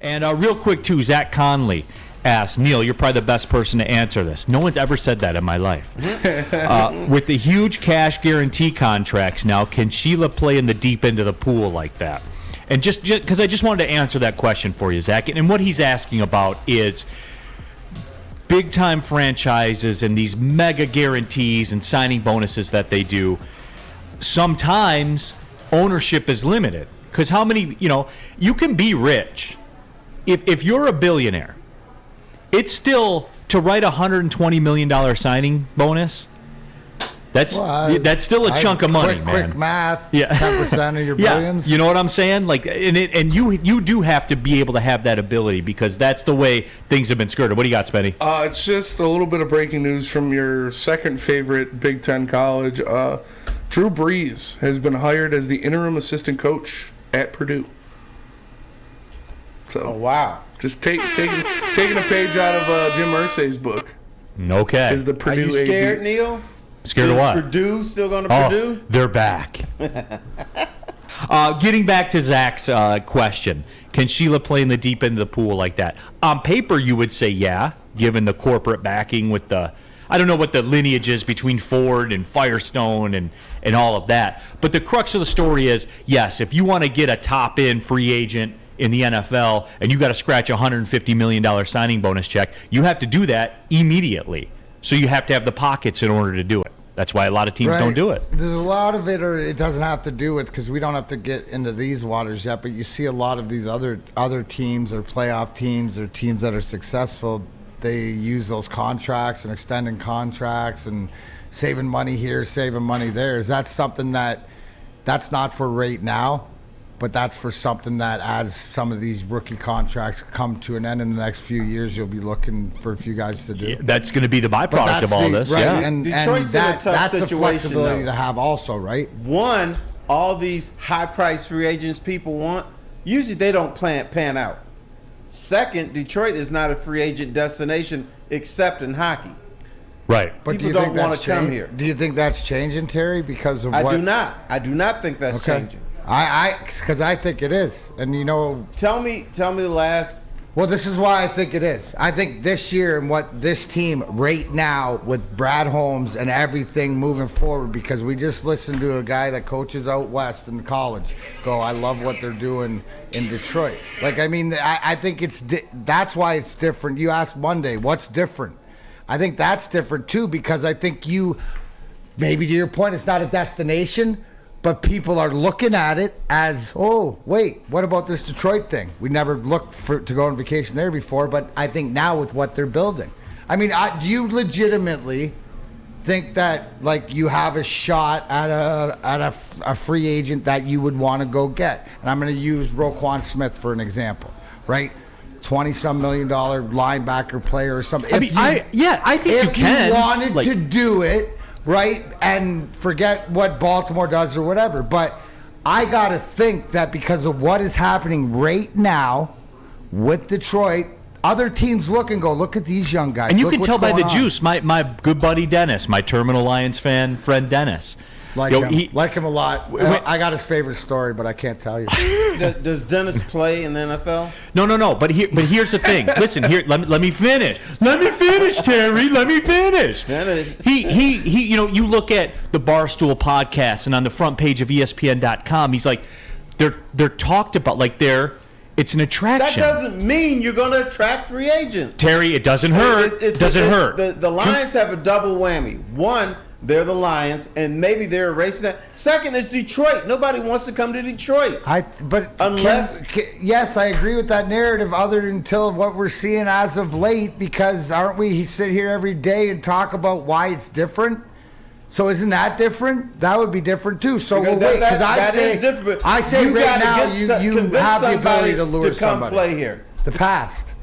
And real quick, too, Zach Conley asked, Neil, you're probably the best person to answer this. No one's ever said that in my life. With the huge cash guarantee contracts now, can Sheila play in the deep end of the pool like that? And just because I just wanted to answer that question for you, Zach. And what he's asking about is big-time franchises and these mega guarantees and signing bonuses that they do. Sometimes ownership is limited. Because how many, you can be rich. If you're a billionaire, it's still to write a $120 million signing bonus. That's still a chunk of money, man. Quick math. Yeah, 10% of your billions. You know what I'm saying? Like, and you do have to be able to have that ability because that's the way things have been skirted. What do you got, Spenny? It's just a little bit of breaking news from your second favorite Big Ten college. Drew Brees has been hired as the interim assistant coach at Purdue. So, wow. Just taking a page out of Jim Irsay's book. Okay. Is the Purdue Are you scared, AD. Neil? Scared of what? Purdue still going to Purdue? They're back. Getting back to Zach's question, can Sheila play in the deep end of the pool like that? On paper, you would say yeah, given the corporate backing with the, I don't know what the lineage is between Ford and Firestone and all of that. But the crux of the story is, yes, if you want to get a top-end free agent in the NFL and you got to scratch a $150 million signing bonus check, you have to do that immediately. So you have to have the pockets in order to do it. That's why a lot of teams don't do it. There's a lot of it, or it doesn't have to do with, because we don't have to get into these waters yet, but you see a lot of these other teams or playoff teams or teams that are successful, they use those contracts and extending contracts and saving money here, saving money there. Is that something that's not for right now, but that's for something that as some of these rookie contracts come to an end in the next few years, you'll be looking for a few guys to do? Yeah, that's going to be the byproduct of all this. Right, yeah. and Detroit's that's a flexibility though. to have also, right? One, all these high-priced free agents people want, usually they don't pan out. Second, Detroit is not a free agent destination except in hockey. Right. But People do you don't think want that's to come here. Do you think that's changing, Terry, because of I what? do not. I do not think that's changing. Because I think it is, and Tell me the last. Well, this is why I think it is. I think this year and what this team right now with Brad Holmes and everything moving forward, because we just listened to a guy that coaches out west in college go, I love what they're doing in Detroit. I think that's why it's different. You asked Monday, what's different? I think that's different too, because I think maybe to your point, it's not a destination, but people are looking at it as, oh, wait, what about this Detroit thing? We never looked to go on vacation there before, but I think now with what they're building. I mean, do you legitimately think that you have a shot at a free agent that you would want to go get? And I'm going to use Roquan Smith for an example, right? $20-some million linebacker player or something. I think you can. If you wanted to do it, right, and forget what Baltimore does or whatever. But I got to think that because of what is happening right now with Detroit, other teams look at these young guys. And you can tell by the juice. My good buddy Dennis, my Terminal Lions fan friend Dennis. Like him a lot. I got his favorite story, but I can't tell you. Does Dennis play in the NFL? No. But here's the thing. Listen, here. Let me finish. Let me finish, Terry. Let me finish. He. You look at the Barstool podcast, and on the front page of ESPN.com, he's like, they're talked about like it's an attraction. That doesn't mean you're going to attract free agents. Terry, it doesn't hurt. It doesn't hurt. The Lions have a double whammy. One, they're the Lions, and maybe they're erasing that. Second is Detroit. Nobody wants to come to Detroit. Yes, I agree with that narrative until what we're seeing as of late, because aren't we sit here every day and talk about why it's different? So isn't that different? That would be different too. So because I say right now you have the ability to lure somebody. Play here. The past.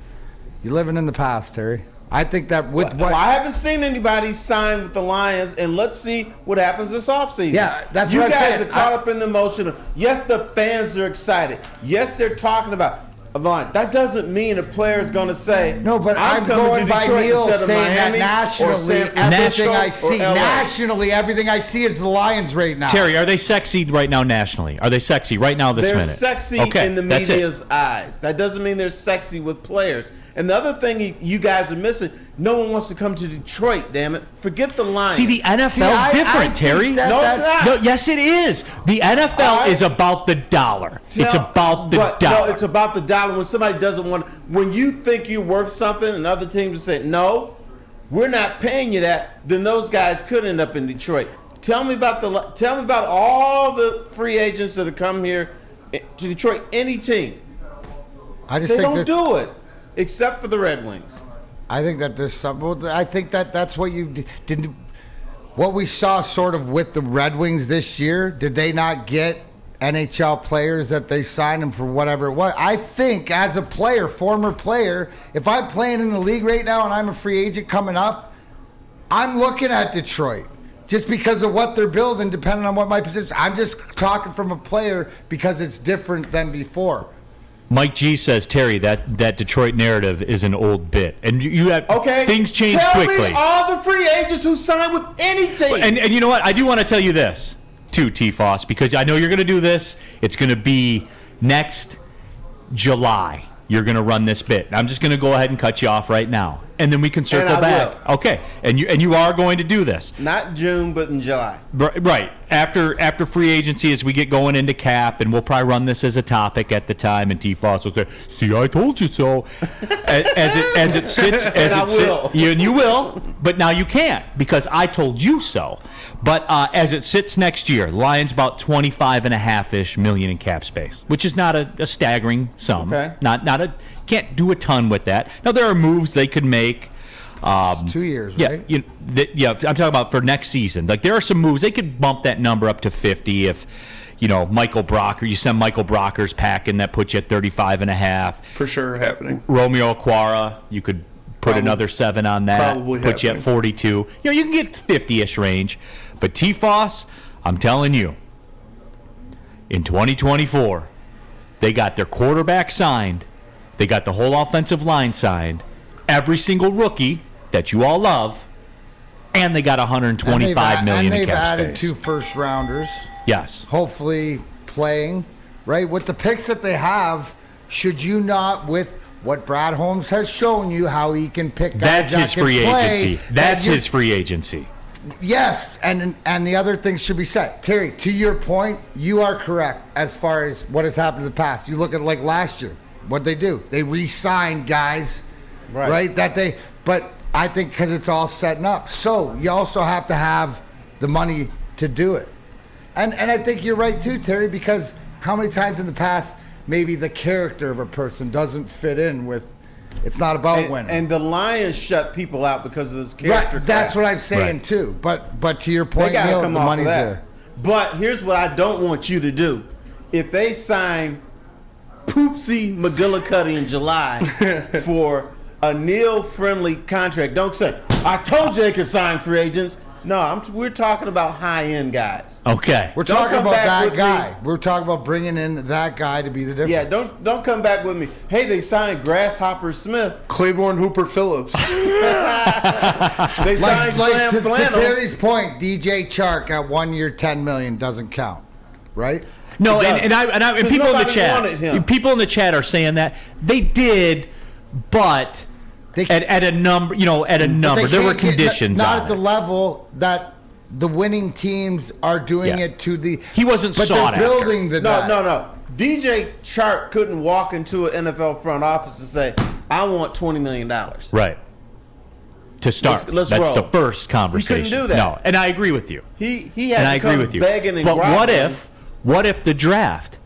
You're living in the past, Terry. I think that I haven't seen anybody sign with the Lions, and let's see what happens this offseason. Yeah, that's what I'm saying. You guys are caught up in the emotion. Yes, the fans are excited. Yes, they're talking about. line. That doesn't mean a player is going to say, No, but I'm coming going to by Detroit Neil instead of saying that Miami or nationally, San Francisco everything I or see, LA. nationally, everything I see is the Lions right now. Terry, are they sexy right now nationally? Are they sexy right now this They're minute? sexy Okay, in the that's it. media's eyes. That doesn't mean they're sexy with players. And the other thing you guys are missing, no one wants to come to Detroit, damn it. Forget the Lions. See, the NFL's See, I different, think Terry. that- No, it's that's- not. No, yes, it is. The NFL All right. is about the dollar. It's about the but dollar. No, it's about the dollar. When somebody doesn't want, when you think you're worth something, and other teams say no, we're not paying you that. Then those guys could end up in Detroit. Tell me about all the free agents that have come here to Detroit. Any team, I just they think don't that, do it, except for the Red Wings. I think that there's some. Well, I think that's what you didn't. What we saw sort of with the Red Wings this year. Did they not get NHL players that they signed them for whatever it was? I think as a player, former player, if I'm playing in the league right now and I'm a free agent coming up, I'm looking at Detroit. Just because of what they're building, depending on what my position. I'm just talking from a player because it's different than before. Mike G says, Terry, that Detroit narrative is an old bit, and you have Okay, things change tell quickly. me all the free agents who signed with any team. And you know what? I do want to tell you this too, T-Foss, because I know you're going to do this. It's going to be next July. You're going to run this bit. I'm just going to go ahead and cut you off right now, and then we can circle I back. will. Okay, and you are going to do this. Not June, but in July. Right. After free agency, as we get going into cap, and we'll probably run this as a topic at the time, and T-Foss will say, see, I told you so. as it sits. You will, but now you can't, because I told you so. But as it sits next year, Lions about 25.5-ish million in cap space, which is not a staggering sum. Okay. Can't do a ton with that. Now, there are moves they could make. It's 2 years, right? I'm talking about for next season. Like, there are some moves they could bump that number up to 50 if, Michael Brocker. You send Michael Brocker's pack in, that puts you at 35.5. For sure happening. Romeo Aquara, you could put another 7 on that. Probably put you at happening. 42. You can get 50-ish range. But T-Foss, I'm telling you, in 2024, they got their quarterback signed. They got the whole offensive line signed. Every single rookie that you all love, and they got 125 million and in they've cap added space. 2 first rounders. Yes. Hopefully playing, right? With the picks that they have, should you not, with what Brad Holmes has shown you, how he can pick guys That's that his can free play, agency. That's that you- his free agency. Yes, and the other things should be set. Terry, to your point, you are correct as far as what has happened in the past. You look at like last year, what they do. They re-signed guys, right? But I think because it's all setting up. So you also have to have the money to do it. And I think you're right too, Terry, because how many times in the past maybe the character of a person doesn't fit in with, it's not about winning. And the Lions shut people out because of this character. Right, that's crap. what I'm saying Right. too. But to your point, They got to Neil, come the off money's of that. there. But here's what I don't want you to do. If they sign Poopsie McGillicuddy in July for a Neil-friendly contract, don't say, I told you they could sign free agents. No, we're talking about high-end guys. Okay. We're Don't talking come about back that with guy. me. We're talking about bringing in that guy to be the difference. Yeah, don't come back with me. Hey, they signed Grasshopper Smith. Claiborne Hooper Phillips. They signed Slam to Flannel. Terry's point, DJ Chark at 1 year, $10 million doesn't count, right? No, It and does. people in the Nobody wanted chat, him. people in the chat are saying that they did, but They- at a number, at a number, there were can't get- conditions not on at the it. level that the winning teams are doing Yeah. it to the. He wasn't but sought they're after. building the. No. DJ Chark couldn't walk into an NFL front office and say, I want $20 million. Right. To start, Let's that's roll. the first conversation. do that. No, and I agree with you. He And had I to agree come with you. begging and But groveling. what if the draft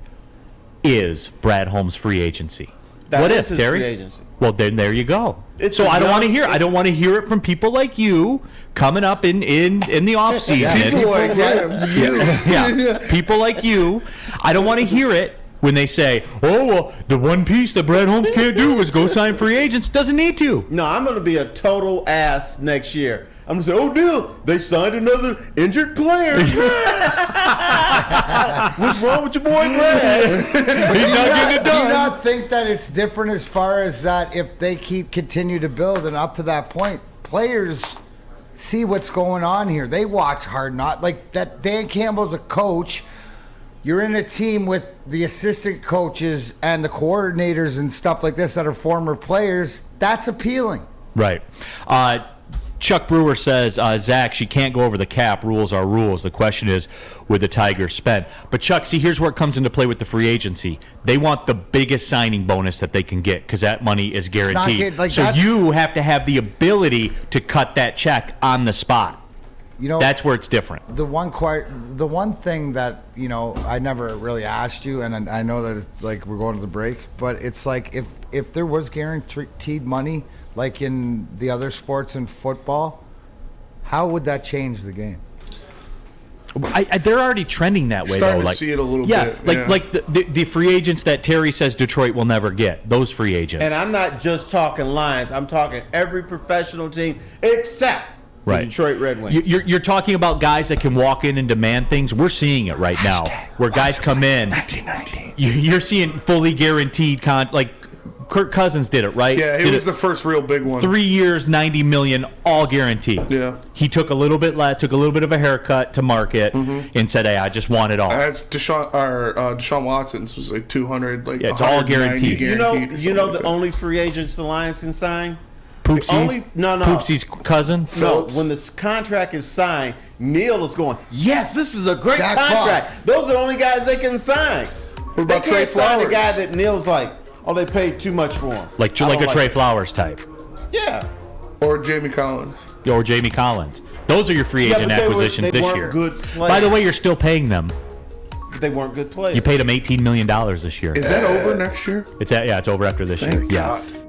is Brad Holmes' free agency? That what is if, his Terry? free agency. Well, then there you go. It's So a I don't young- want to hear. I don't want to hear it from people like you coming up in the off season. People like him. Yeah, people like you. I don't want to hear it when they say, "Oh, well, the one piece that Brad Holmes can't do is go sign free agents." Doesn't need to. No, I'm going to be a total ass next year. I'm gonna say, oh, Neil, they signed another injured player. What's wrong with your boy Brad? He's not getting it Do you done. not think that it's different as far as that if they continue to build and up to that point, players see what's going on here. They watch Hard Knocks. Like that, Dan Campbell's a coach. You're in a team with the assistant coaches and the coordinators and stuff like this that are former players. That's appealing. Right. Chuck Brewer says, Zach, she can't go over the cap. Rules are rules. The question is, would the Tigers spend? But, Chuck, see, here's where it comes into play with the free agency. They want the biggest signing bonus that they can get because that money is guaranteed. So you have to have the ability to cut that check on the spot. You know, that's where it's different. The one thing that, you know, I never really asked you, and I know that like we're going to the break, but it's like if there was guaranteed money like in the other sports and football, how would that change the game? They're already trending that way. Starting though. to see it a little bit. Like the free agents that Terry says Detroit will never get. Those free agents. And I'm not just talking Lions. I'm talking every professional team except the Detroit Red Wings. You're talking about guys that can walk in and demand things. We're seeing it right now, where guys come in. 1919. You're seeing fully guaranteed like Kirk Cousins did it, right? Yeah, it was the first real big one. 3 years, $90 million, all guaranteed. Yeah. He took a little bit of a haircut to market and said, "Hey, I just want it all." As Deshaun Watson's was like 200, like it's all guaranteed. You know the only free agents the Lions can sign. Poopsie? Poopsie's cousin? Phillips. No, when this contract is signed, Neil is going, yes, this is a great Jack contract. Fox. Those are the only guys they can sign. What about they Trey can't sign Flowers? a guy that Neil's like, oh, they paid too much for him. Like a Trey Flowers type. Yeah. Or Jamie Collins. Or Jamie Collins. Those are your free agent acquisitions they this weren't year. Good players. By the way, you're still paying them. But they weren't good players. You paid them $18 million this year. Is that over next year? It's over after this year. Thank Yeah. God.